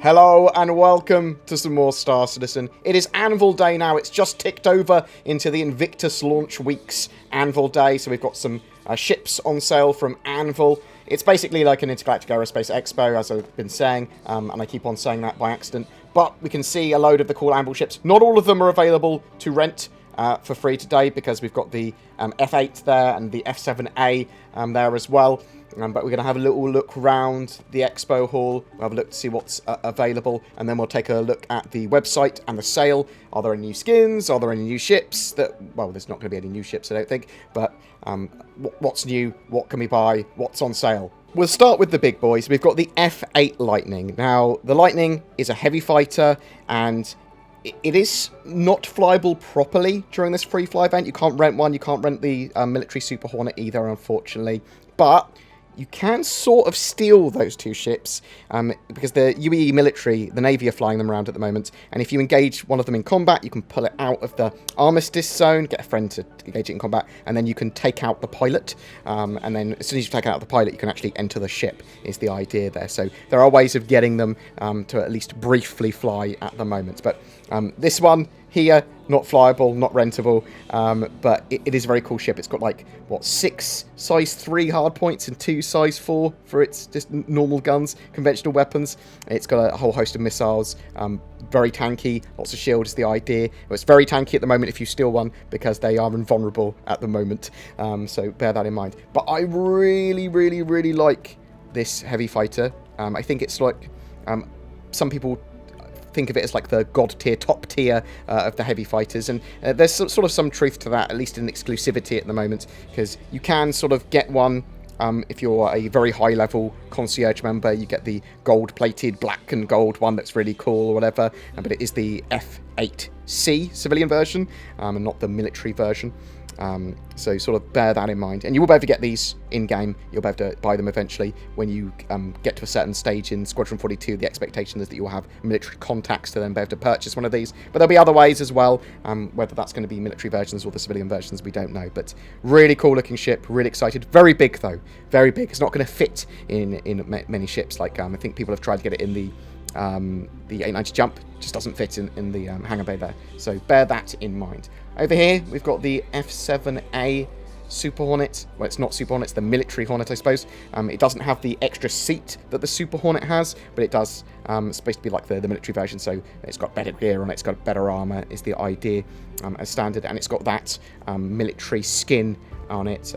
Hello and welcome to some more Star Citizen. It is Anvil Day now. It's just ticked over into the Invictus launch week's Anvil Day. So we've got some ships on sale from Anvil. It's basically like an Intergalactic Aerospace Expo, as I've been saying, and I keep on saying that by accident. But we can see a load of the cool Anvil ships. Not all of them are available to rent for free today because we've got the F8 there and the F7A there as well. But we're going to have a little look around the Expo Hall. We'll have a look to see what's available. And then we'll take a look at the website and the sale. Are there any new skins? Are there any new ships? Well, there's not going to be any new ships, I don't think. But what's new? What can we buy? What's on sale? We'll start with the big boys. We've got the F8 Lightning. Now, the Lightning is a heavy fighter. And it is not flyable properly during this free fly event. You can't rent one. You can't rent the military Super Hornet either, unfortunately. But you can sort of steal those two ships because the UAE military, the Navy, are flying them around at the moment. And if you engage one of them in combat, you can pull it out of the armistice zone, get a friend to engage it in combat, and then you can take out the pilot. And then as soon as you take out the pilot, you can actually enter the ship, is the idea there. So there are ways of getting them to at least briefly fly at the moment. But this one here, not flyable, not rentable, but it is a very cool ship. It's got like, what, 6 size 3 hard points and 2 size 4 for its just normal guns, conventional weapons. It's got a whole host of missiles, very tanky, lots of shield is the idea. Well, it's very tanky at the moment if you steal one because they are invulnerable at the moment, so bear that in mind. But I really, really, really like this heavy fighter. I think it's like, some people think of it as like the god tier, top tier of the heavy fighters, and there's sort of some truth to that, at least in exclusivity at the moment, because you can sort of get one if you're a very high level concierge member. You get the gold plated black and gold one that's really cool or whatever, but it is the F8C civilian version and not the military version. So sort of bear that in mind. And you will be able to get these in-game. You'll be able to buy them eventually when you get to a certain stage in Squadron 42. The expectation is that you will have military contacts to then be able to purchase one of these. But there'll be other ways as well. Whether that's going to be military versions or the civilian versions, we don't know. But really cool looking ship. Really excited. Very big though. Very big. It's not going to fit in many ships. Like I think people have tried to get it in the 890 jump. Just doesn't fit in the hangar bay there. So bear that in mind. Over here, we've got the F7A Super Hornet. Well, it's not Super Hornet, it's the military Hornet, I suppose. It doesn't have the extra seat that the Super Hornet has, but it does. It's supposed to be like the military version, so it's got better gear on it, it's got better armor, is the idea as standard, and it's got that military skin on it.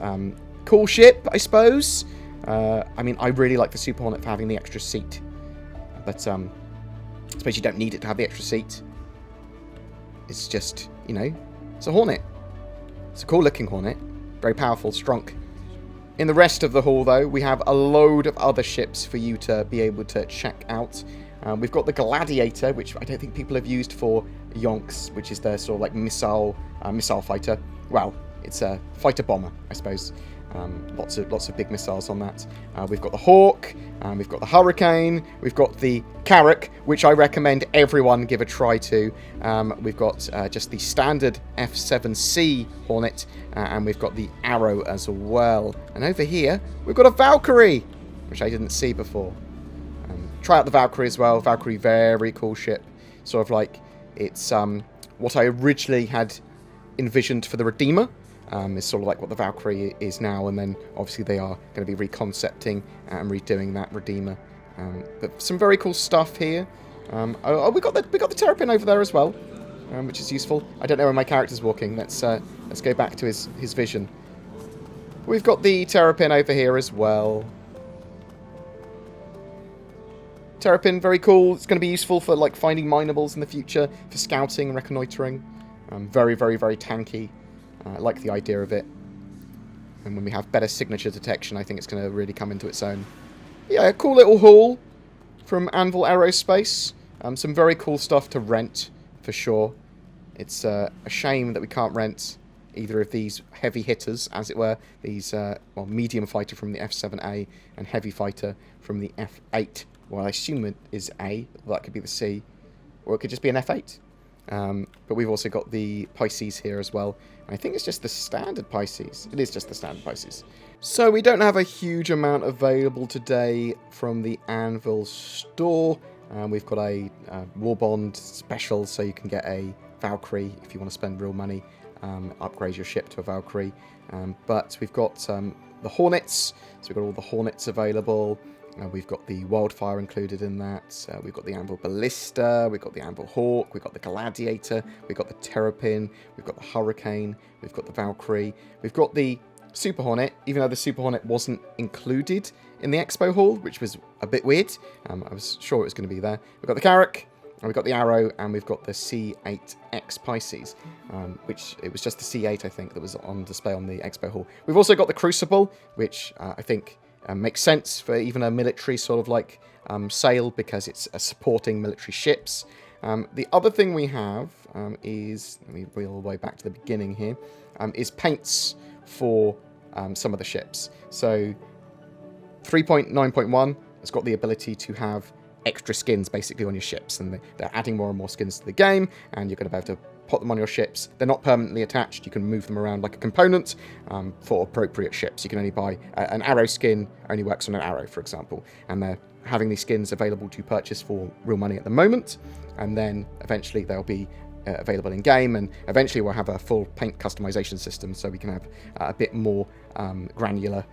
Cool ship, I suppose. I mean, I really like the Super Hornet for having the extra seat, but I suppose you don't need it to have the extra seat. It's just, you know, it's a Hornet. It's a cool looking Hornet. Very powerful, strong. In the rest of the hall, though, we have a load of other ships for you to be able to check out. We've got the Gladiator, which I don't think people have used for Yonks, which is their sort of like missile fighter. Well, it's a fighter bomber, I suppose. Lots of big missiles on that. We've got the Hawk, we've got the Hurricane, we've got the Carrack, which I recommend everyone give a try to. We've got just the standard F7C Hornet, and we've got the Arrow as well. And over here, we've got a Valkyrie, which I didn't see before. Try out the Valkyrie as well. Valkyrie, very cool ship. Sort of like, it's what I originally had envisioned for the Redeemer. It's sort of like what the Valkyrie is now, and then obviously they are going to be reconcepting and redoing that Redeemer. But some very cool stuff here. We got the Terrapin over there as well, which is useful. I don't know where my character's walking. Let's go back to his vision. We've got the Terrapin over here as well. Terrapin, very cool. It's going to be useful for like finding minables in the future, for scouting and reconnoitering. Very, very, very tanky. I like the idea of it. And when we have better signature detection, I think it's going to really come into its own. Yeah, a cool little haul from Anvil Aerospace. Some very cool stuff to rent, for sure. It's a shame that we can't rent either of these heavy hitters, as it were. These, well, medium fighter from the F7A and heavy fighter from the F8. Well, I assume it is A. Well, that could be the C. Or it could just be an F8. But we've also got the Pisces here as well. I think it's just the standard Pisces. It is just the standard Pisces. So we don't have a huge amount available today from the Anvil store. We've got a War Bond special, so you can get a Valkyrie if you want to spend real money, upgrade your ship to a Valkyrie. But we've got the Hornets, so we've got all the Hornets available. We've got the Wildfire included in that. We've got the Anvil Ballista, we've got the Anvil Hawk, we've got the Gladiator, we've got the Terrapin, we've got the Hurricane, we've got the Valkyrie, we've got the Super Hornet, even though the Super Hornet wasn't included in the Expo Hall, which was a bit weird. I was sure it was going to be there. We've got the Carrack, and we've got the Arrow, and we've got the C8X Pisces, which it was just the C8, I think, that was on display on the Expo Hall. We've also got the Crucible, which I think makes sense for even a military sort of like sail, because it's supporting military ships. The other thing we have is, let me wheel all the way back to the beginning here, is paints for some of the ships. So 3.9.1 has got the ability to have extra skins basically on your ships, and they're adding more and more skins to the game, and you're going to be able to put them on your ships. They're not permanently attached. You can move them around like a component for appropriate ships. You can only buy an arrow skin, only works on an arrow, for example, and they're having these skins available to purchase for real money at the moment, and then eventually they'll be available in game, and eventually we'll have a full paint customization system, so we can have a bit more granular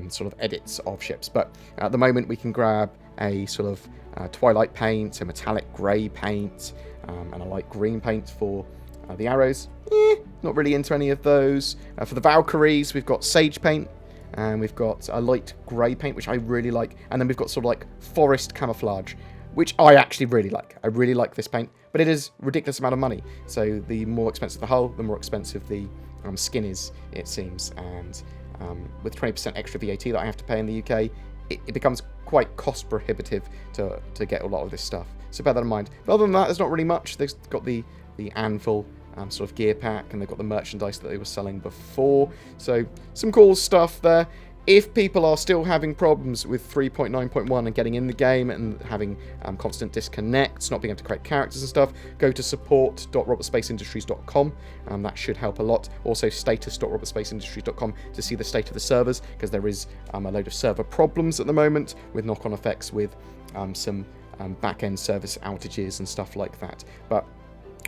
sort of edits of ships. But at the moment we can grab a sort of twilight paint, a metallic grey paint, and a light green paint for the arrows. Not really into any of those. For the Valkyries, we've got sage paint, and we've got a light grey paint, which I really like, and then we've got sort of like forest camouflage, which I actually really like. I really like this paint, but it is a ridiculous amount of money. So the more expensive the hull, the more expensive the skin is, it seems. And with 20% extra VAT that I have to pay in the UK, it becomes quite cost prohibitive to get a lot of this stuff. So bear that in mind. But other than that, there's not really much. They've got the Anvil sort of gear pack, and they've got the merchandise that they were selling before. So some cool stuff there. If people are still having problems with 3.9.1 and getting in the game and having constant disconnects, not being able to create characters and stuff, go to support.robertspaceindustriescom. That should help a lot. Also status.robertspaceindustries.com to see the state of the servers, because there is a load of server problems at the moment with knock-on effects with some back-end service outages and stuff like that. But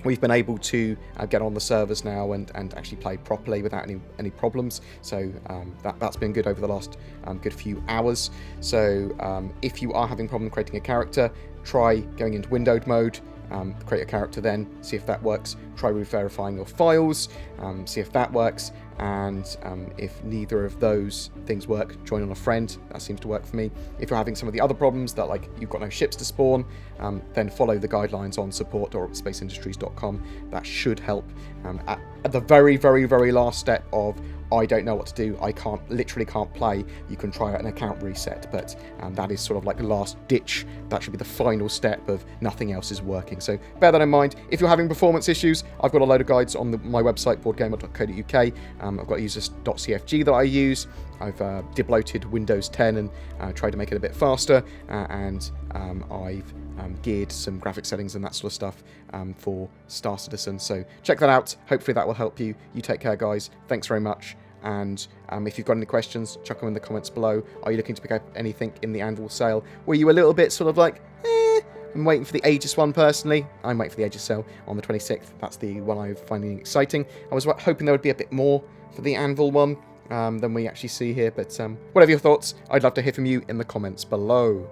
we've been able to get on the servers now and actually play properly without any problems. So that's been good over the last good few hours. So if you are having a problem creating a character, try going into windowed mode, create a character then, see if that works. Try re-verifying your files, see if that works. And if neither of those things work, join on a friend. That seems to work for me. If you're having some of the other problems, that like you've got no ships to spawn, then follow the guidelines on support.robertspaceindustries.com. That should help. At the very, very, very last step of I don't know what to do, I literally can't play, you can try an account reset, but that is sort of like last ditch. That should be the final step of nothing else is working. So bear that in mind. If you're having performance issues, I've got a load of guides on my website, boardgamer.co.uk. I've got users.cfg that I use. I've debloated Windows 10 and tried to make it a bit faster, and I've geared some graphic settings and that sort of stuff for Star Citizen. So check that out. Hopefully that will help you. You take care, guys. Thanks very much. And if you've got any questions, chuck them in the comments below. Are you looking to pick up anything in the Anvil sale? Were you a little bit sort of like, I'm waiting for the Aegis one personally. I'm waiting for the Aegis sale on the 26th. That's the one I'm finding exciting. I was hoping there would be a bit more for the Anvil one than we actually see here. But whatever your thoughts, I'd love to hear from you in the comments below.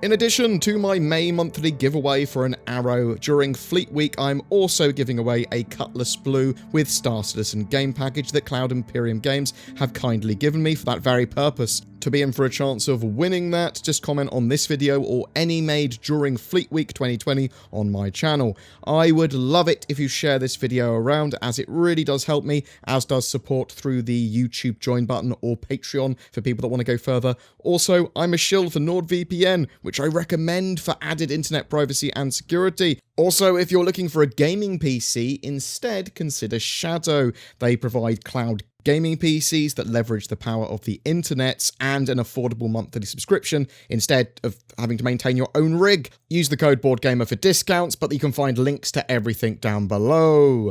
In addition to my May monthly giveaway for an arrow, during Fleet Week I'm also giving away a Cutlass Blue with Star Citizen game package that Cloud Imperium Games have kindly given me for that very purpose. To be in for a chance of winning that, just comment on this video or any made during Fleet Week 2020 on my channel. I would love it if you share this video around, as it really does help me, as does support through the YouTube join button or Patreon for people that want to go further. Also, I'm a shill for NordVPN, which I recommend for added internet privacy and security. Also, if you're looking for a gaming PC, instead consider Shadow. They provide cloud gaming PCs that leverage the power of the internet and an affordable monthly subscription instead of having to maintain your own rig. Use the code BoredGamer for discounts, but you can find links to everything down below.